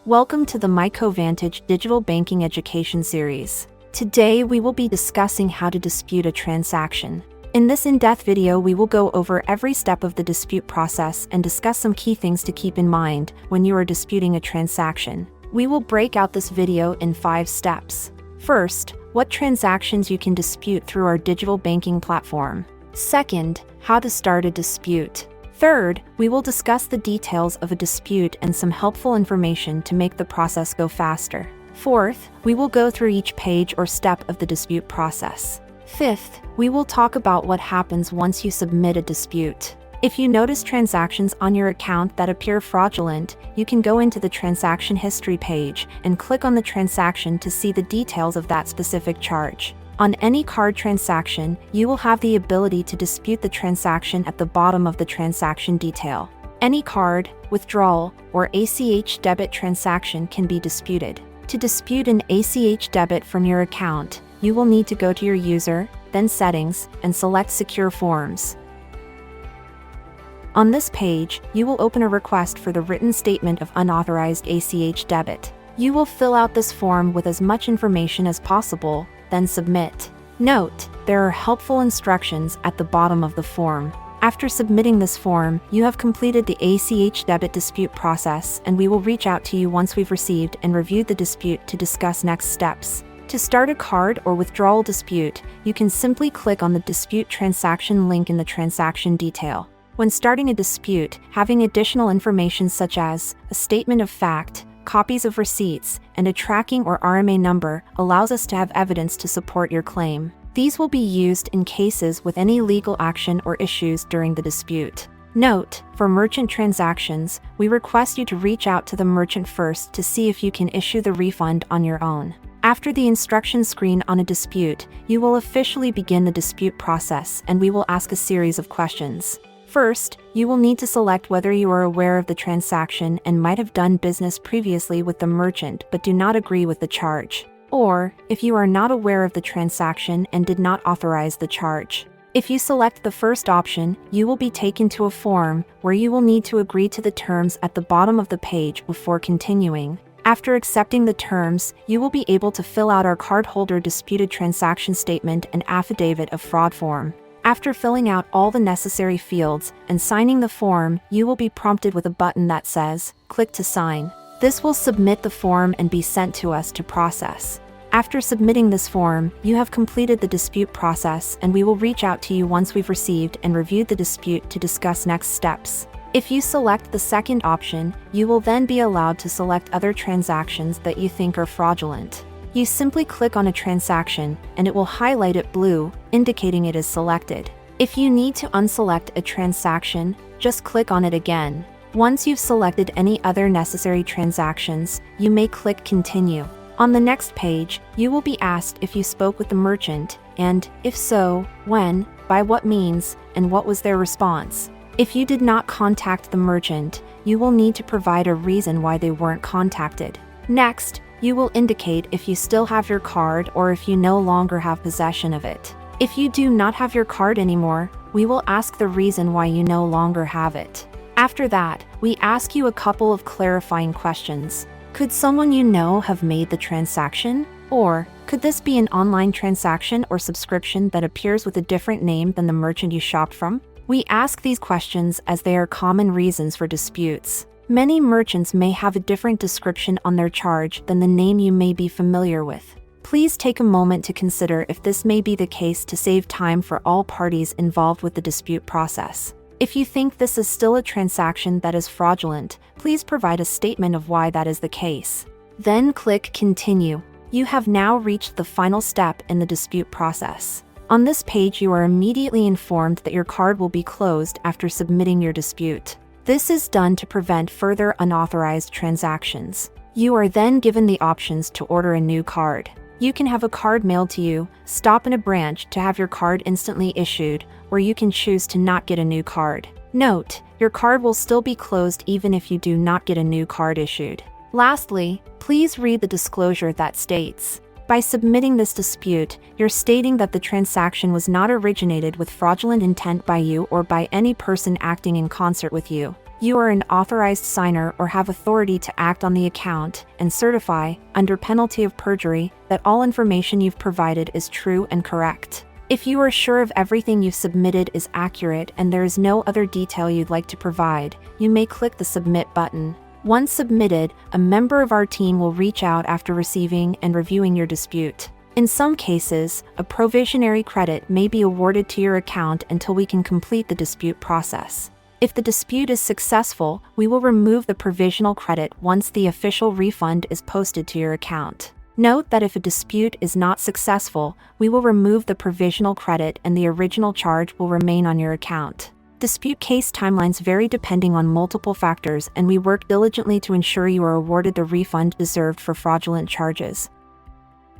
Welcome to the MyCoVantage Digital Banking Education Series. Today we will be discussing how to dispute a transaction. In this in-depth video we will go over every step of the dispute process and discuss some key things to keep in mind when you are disputing a transaction. We will break out this video in 5 steps. First, what transactions you can dispute through our digital banking platform. Second, how to start a dispute. Third, we will discuss the details of a dispute and some helpful information to make the process go faster. Fourth, we will go through each page or step of the dispute process. Fifth, we will talk about what happens once you submit a dispute. If you notice transactions on your account that appear fraudulent, you can go into the transaction history page and click on the transaction to see the details of that specific charge. On any card transaction, you will have the ability to dispute the transaction at the bottom of the transaction detail. Any card, withdrawal, or ACH debit transaction can be disputed. To dispute an ACH debit from your account, you will need to go to your user, then Settings, and select Secure Forms. On this page, you will open a request for the written statement of unauthorized ACH debit. You will fill out this form with as much information as possible, then submit. Note, there are helpful instructions at the bottom of the form. After submitting this form, you have completed the ACH debit dispute process, and we will reach out to you once we've received and reviewed the dispute to discuss next steps. To start a card or withdrawal dispute, you can simply click on the dispute transaction link in the transaction detail. When starting a dispute, having additional information such as a statement of fact, copies of receipts, and a tracking or RMA number allows us to have evidence to support your claim. These will be used in cases with any legal action or issues during the dispute. Note, for merchant transactions, we request you to reach out to the merchant first to see if you can issue the refund on your own. After the instruction screen on a dispute, you will officially begin the dispute process and we will ask a series of questions. First, you will need to select whether you are aware of the transaction and might have done business previously with the merchant but do not agree with the charge. Or, if you are not aware of the transaction and did not authorize the charge. If you select the first option, you will be taken to a form where you will need to agree to the terms at the bottom of the page before continuing. After accepting the terms, you will be able to fill out our cardholder disputed transaction statement and affidavit of fraud form. After filling out all the necessary fields and signing the form, you will be prompted with a button that says, "Click to sign." This will submit the form and be sent to us to process. After submitting this form, you have completed the dispute process and we will reach out to you once we've received and reviewed the dispute to discuss next steps. If you select the second option, you will then be allowed to select other transactions that you think are fraudulent. You simply click on a transaction, and it will highlight it blue, indicating it is selected. If you need to unselect a transaction, just click on it again. Once you've selected any other necessary transactions, you may click Continue. On the next page, you will be asked if you spoke with the merchant, and, if so, when, by what means, and what was their response. If you did not contact the merchant, you will need to provide a reason why they weren't contacted. Next, you will indicate if you still have your card or if you no longer have possession of it. If you do not have your card anymore, we will ask the reason why you no longer have it. After that, we ask you a couple of clarifying questions. Could someone you know have made the transaction? Or, could this be an online transaction or subscription that appears with a different name than the merchant you shopped from? We ask these questions as they are common reasons for disputes. Many merchants may have a different description on their charge than the name you may be familiar with. Please take a moment to consider if this may be the case to save time for all parties involved with the dispute process. If you think this is still a transaction that is fraudulent, please provide a statement of why that is the case. Then click Continue. You have now reached the final step in the dispute process. On this page, you are immediately informed that your card will be closed after submitting your dispute. This is done to prevent further unauthorized transactions. You are then given the options to order a new card. You can have a card mailed to you, stop in a branch to have your card instantly issued, or you can choose to not get a new card. Note, your card will still be closed even if you do not get a new card issued. Lastly, please read the disclosure that states, By submitting this dispute, you're stating that the transaction was not originated with fraudulent intent by you or by any person acting in concert with you. You are an authorized signer or have authority to act on the account and certify, under penalty of perjury, that all information you've provided is true and correct. If you are sure of everything you've submitted is accurate and there is no other detail you'd like to provide, you may click the Submit button. Once submitted, a member of our team will reach out after receiving and reviewing your dispute. In some cases, a provisionary credit may be awarded to your account until we can complete the dispute process. If the dispute is successful, we will remove the provisional credit once the official refund is posted to your account. Note that if a dispute is not successful, we will remove the provisional credit and the original charge will remain on your account. Dispute case timelines vary depending on multiple factors, and we work diligently to ensure you are awarded the refund deserved for fraudulent charges.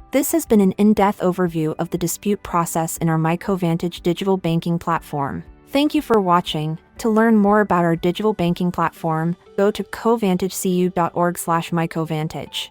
This has been an in-depth overview of the dispute process in our MyCoVantage digital banking platform. Thank you for watching. To learn more about our digital banking platform, go to covantagecu.org/mycovantage.